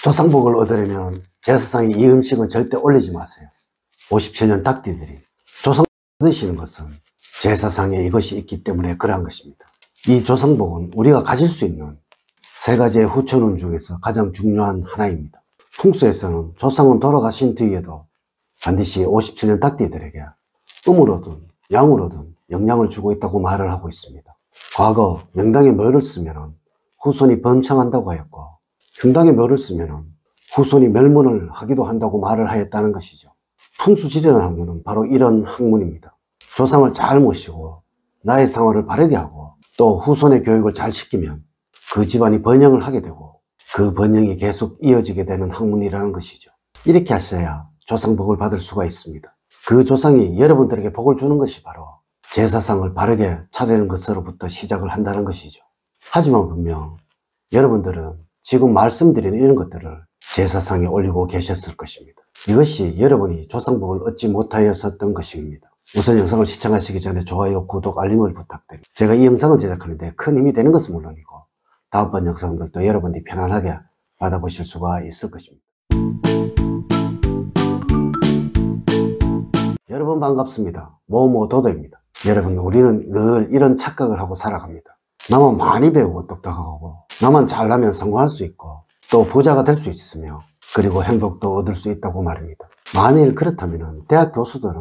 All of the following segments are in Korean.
조상복을 얻으려면 제사상에 이 음식은 절대 올리지 마세요. 57년 닭띠들이 조상 얻으시는 것은 제사상에 이것이 있기 때문에 그러한 것입니다. 이 조상복은 우리가 가질 수 있는 세 가지의 후천운 중에서 가장 중요한 하나입니다. 풍수에서는 조상은 돌아가신 뒤에도 반드시 57년 닭띠들에게 음으로든 양으로든 영향을 주고 있다고 말을 하고 있습니다. 과거 명당에 묘를 쓰면 후손이 번창한다고 하였고, 흉당에 묘를 쓰면 후손이 멸문을 하기도 한다고 말을 하였다는 것이죠. 풍수지리라는 학문은 바로 이런 학문입니다. 조상을 잘 모시고 나의 상화를 바르게 하고 또 후손의 교육을 잘 시키면 그 집안이 번영을 하게 되고 그 번영이 계속 이어지게 되는 학문이라는 것이죠. 이렇게 하셔야 조상복을 받을 수가 있습니다. 그 조상이 여러분들에게 복을 주는 것이 바로 제사상을 바르게 차리는 것으로부터 시작을 한다는 것이죠. 하지만 분명 여러분들은 지금 말씀드린 이런 것들을 제사상에 올리고 계셨을 것입니다. 이것이 여러분이 조상복을 얻지 못하였었던 것입니다. 우선 영상을 시청하시기 전에 좋아요, 구독, 알림을 부탁드립니다. 제가 이 영상을 제작하는데 큰 힘이 되는 것은 물론이고 다음번 영상들도 여러분들이 편안하게 받아보실 수가 있을 것입니다. 여러분 반갑습니다. 모모도도입니다. 여러분, 우리는 늘 이런 착각을 하고 살아갑니다. 나만 많이 배우고 똑똑하고 나만 잘나면 성공할 수 있고 또 부자가 될 수 있으며 그리고 행복도 얻을 수 있다고 말입니다. 만일 그렇다면 대학 교수들은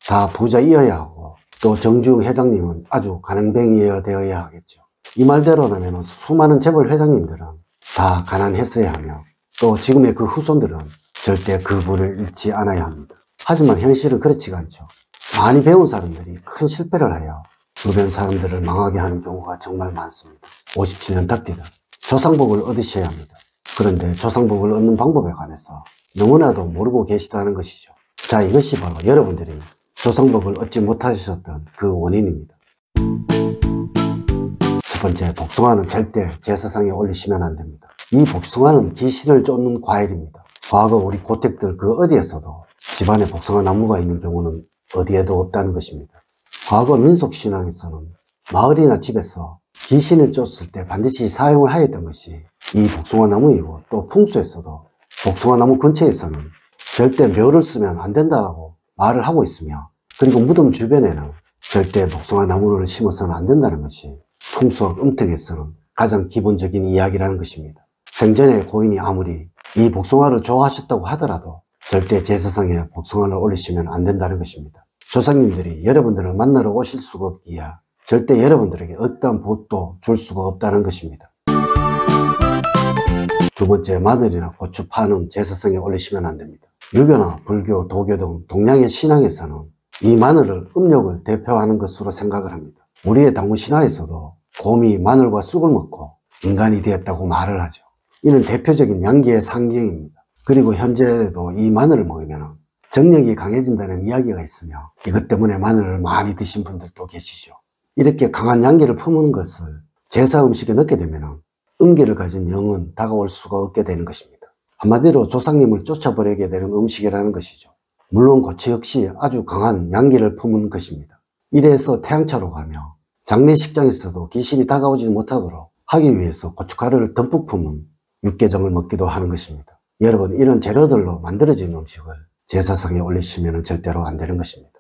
다 부자이어야 하고 또 정주영 회장님은 아주 가난뱅이여야 되어야 하겠죠. 이 말대로라면 수많은 재벌 회장님들은 다 가난했어야 하며 또 지금의 그 후손들은 절대 그 부를 잃지 않아야 합니다. 하지만 현실은 그렇지가 않죠. 많이 배운 사람들이 큰 실패를 하여 주변 사람들을 망하게 하는 경우가 정말 많습니다. 57년 닭띠들, 조상복을 얻으셔야 합니다. 그런데 조상복을 얻는 방법에 관해서 너무나도 모르고 계시다는 것이죠. 자, 이것이 바로 여러분들이 조상복을 얻지 못하셨던 그 원인입니다. 첫 번째, 복숭아는 절대 제사상에 올리시면 안 됩니다. 이 복숭아는 귀신을 쫓는 과일입니다. 과거 우리 고택들 그 어디에서도 집안에 복숭아 나무가 있는 경우는 어디에도 없다는 것입니다. 과거 민속신앙에서는 마을이나 집에서 귀신을 쫓을 때 반드시 사용을 하였던 것이 이 복숭아 나무이고, 또 풍수에서도 복숭아 나무 근처에서는 절대 묘를 쓰면 안 된다고 말을 하고 있으며, 그리고 무덤 주변에는 절대 복숭아 나무를 심어서는 안 된다는 것이 풍수학 음택에서는 가장 기본적인 이야기라는 것입니다. 생전에 고인이 아무리 이 복숭아를 좋아하셨다고 하더라도 절대 제사상에 복숭아를 올리시면 안 된다는 것입니다. 조상님들이 여러분들을 만나러 오실 수가 없기에 절대 여러분들에게 어떠한 복도 줄 수가 없다는 것입니다. 두 번째, 마늘이나 고추, 파는 제사상에 올리시면 안 됩니다. 유교나 불교, 도교 등 동양의 신앙에서는 이 마늘을 음력을 대표하는 것으로 생각을 합니다. 우리의 당군 신화에서도 곰이 마늘과 쑥을 먹고 인간이 되었다고 말을 하죠. 이는 대표적인 양기의 상징입니다. 그리고 현재도 이 마늘을 먹으면 정력이 강해진다는 이야기가 있으며 이것 때문에 마늘을 많이 드신 분들도 계시죠. 이렇게 강한 양기를 품은 것을 제사 음식에 넣게 되면 음기를 가진 영은 다가올 수가 없게 되는 것입니다. 한마디로 조상님을 쫓아버리게 되는 음식이라는 것이죠. 물론 고추 역시 아주 강한 양기를 품은 것입니다. 이래서 태양차로 가며 장례식장에서도 귀신이 다가오지 못하도록 하기 위해서 고춧가루를 듬뿍 품은 육개장을 먹기도 하는 것입니다. 여러분, 이런 재료들로 만들어진 음식을 제사상에 올리시면 절대로 안 되는 것입니다.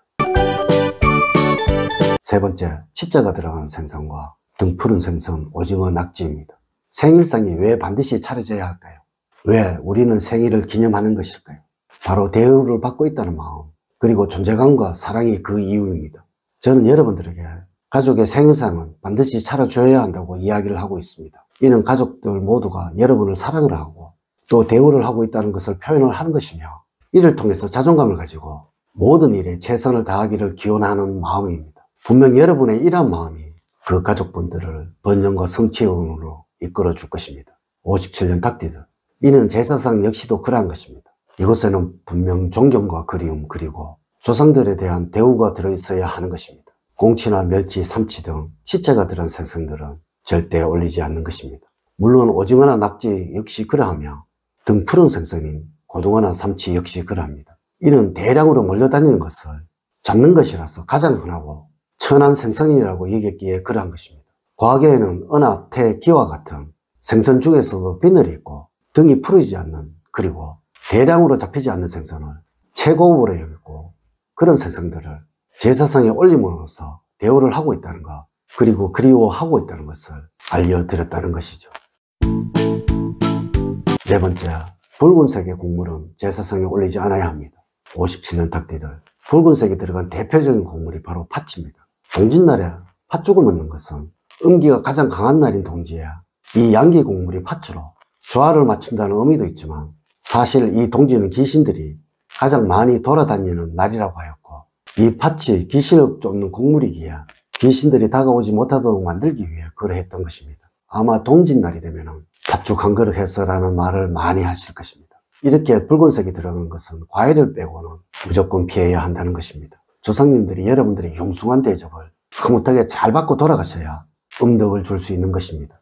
세 번째, 치자가 들어간 생선과 등푸른 생선, 오징어, 낙지입니다. 생일상이 왜 반드시 차려져야 할까요? 왜 우리는 생일을 기념하는 것일까요? 바로 대우를 받고 있다는 마음, 그리고 존재감과 사랑이 그 이유입니다. 저는 여러분들에게 가족의 생일상은 반드시 차려줘야 한다고 이야기를 하고 있습니다. 이는 가족들 모두가 여러분을 사랑을 하고 또 대우를 하고 있다는 것을 표현을 하는 것이며, 이를 통해서 자존감을 가지고 모든 일에 최선을 다하기를 기원하는 마음입니다. 분명 여러분의 이러한 마음이 그 가족분들을 번영과 성취의 운으로 이끌어 줄 것입니다. 57년 닭띠들, 이는 제사상 역시도 그러한 것입니다. 이곳에는 분명 존경과 그리움, 그리고 조상들에 대한 대우가 들어있어야 하는 것입니다. 공치나 멸치, 삼치 등 치체가 들어간 생선들은 절대 올리지 않는 것입니다. 물론 오징어나 낙지 역시 그러하며 등푸른 생선인 고등어나 삼치 역시 그러합니다. 이는 대량으로 몰려다니는 것을 잡는 것이라서 가장 흔하고 천한 생선이라고 여겼기에 그러한 것입니다. 과거에는 은하, 태, 기와 같은 생선 중에서도 비늘이 있고 등이 풀어지지 않는, 그리고 대량으로 잡히지 않는 생선을 최고급으로 여기고 그런 생선들을 제사상에 올림으로써 대우를 하고 있다는 것, 그리고 그리워하고 있다는 것을 알려드렸다는 것이죠. 네 번째, 붉은색의 곡물은 제사상에 올리지 않아야 합니다. 57년 닭띠들, 붉은색이 들어간 대표적인 곡물이 바로 팥입니다. 동짓날에 팥죽을 먹는 것은 음기가 가장 강한 날인 동지야 이 양기 곡물이 팥으로 조화를 맞춘다는 의미도 있지만, 사실 이 동지는 귀신들이 가장 많이 돌아다니는 날이라고 하였고, 이 팥이 귀신을 쫓는 곡물이기에 귀신들이 다가오지 못하도록 만들기 위해 그러했던 것입니다. 아마 동짓날이 되면 팥죽 한 그릇 해서라는 말을 많이 하실 것입니다. 이렇게 붉은색이 들어간 것은 과일을 빼고는 무조건 피해야 한다는 것입니다. 조상님들이 여러분들의 융숭한 대접을 흐뭇하게 잘 받고 돌아가셔야 음덕을 줄 수 있는 것입니다.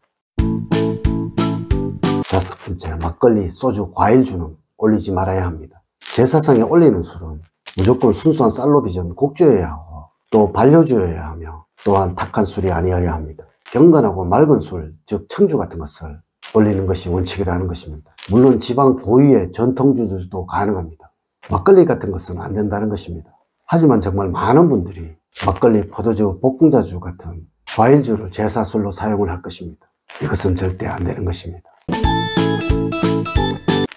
다섯 번째, 막걸리, 소주, 과일주는 올리지 말아야 합니다. 제사상에 올리는 술은 무조건 순수한 쌀로 빚은 곡주여야 하고, 또 발효주여야 하며, 또한 탁한 술이 아니어야 합니다. 경건하고 맑은 술, 즉 청주 같은 것을 올리는 것이 원칙이라는 것입니다. 물론 지방 고유의 전통주들도 가능합니다. 막걸리 같은 것은 안 된다는 것입니다. 하지만 정말 많은 분들이 막걸리, 포도주, 볶음자주 같은 과일주를 제사술로 사용을 할 것입니다. 이것은 절대 안 되는 것입니다.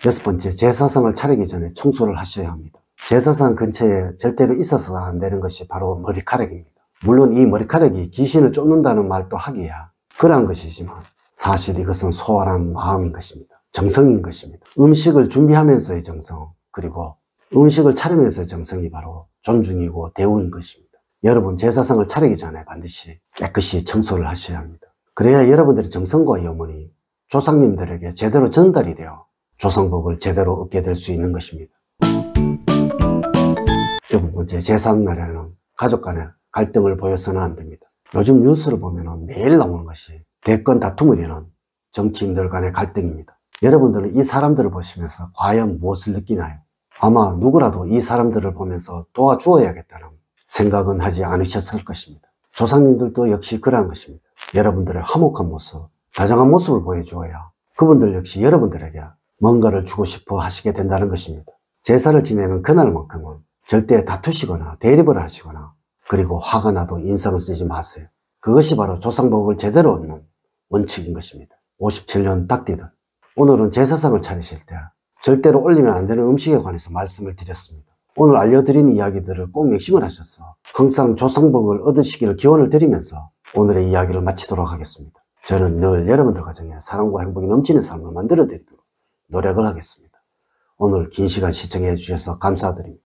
여섯 번째, 제사상을 차리기 전에 청소를 하셔야 합니다. 제사상 근처에 절대로 있어서는 안 되는 것이 바로 머리카락입니다. 물론 이 머리카락이 귀신을 쫓는다는 말도 하기야 그러한 것이지만, 사실 이것은 소원한 마음인 것입니다. 정성인 것입니다. 음식을 준비하면서의 정성, 그리고 음식을 차리면서의 정성이 바로 존중이고 대우인 것입니다. 여러분, 제사상을 차리기 전에 반드시 깨끗이 청소를 하셔야 합니다. 그래야 여러분들의 정성과 염원이 조상님들에게 제대로 전달이 되어 조상복을 제대로 얻게 될 수 있는 것입니다. 여섯 번째, 제사날에는 가족 간의 갈등을 보여서는 안 됩니다. 요즘 뉴스를 보면 매일 나오는 것이 대권 다툼을 이루는 정치인들 간의 갈등입니다. 여러분들은 이 사람들을 보시면서 과연 무엇을 느끼나요? 아마 누구라도 이 사람들을 보면서 도와주어야겠다는 생각은 하지 않으셨을 것입니다. 조상님들도 역시 그러한 것입니다. 여러분들의 화목한 모습, 다정한 모습을 보여주어야 그분들 역시 여러분들에게 뭔가를 주고 싶어 하시게 된다는 것입니다. 제사를 지내는 그날만큼은 절대 다투시거나 대립을 하시거나, 그리고 화가 나도 인상을 쓰지 마세요. 그것이 바로 조상복을 제대로 얻는 원칙인 것입니다. 57년 닭띠들, 오늘은 제사상을 차리실 때 절대로 올리면 안 되는 음식에 관해서 말씀을 드렸습니다. 오늘 알려드린 이야기들을 꼭 명심을 하셔서 항상 조상복을 얻으시기를 기원을 드리면서 오늘의 이야기를 마치도록 하겠습니다. 저는 늘 여러분들 가정에 사랑과 행복이 넘치는 삶을 만들어 드리도록 노력을 하겠습니다. 오늘 긴 시간 시청해 주셔서 감사드립니다.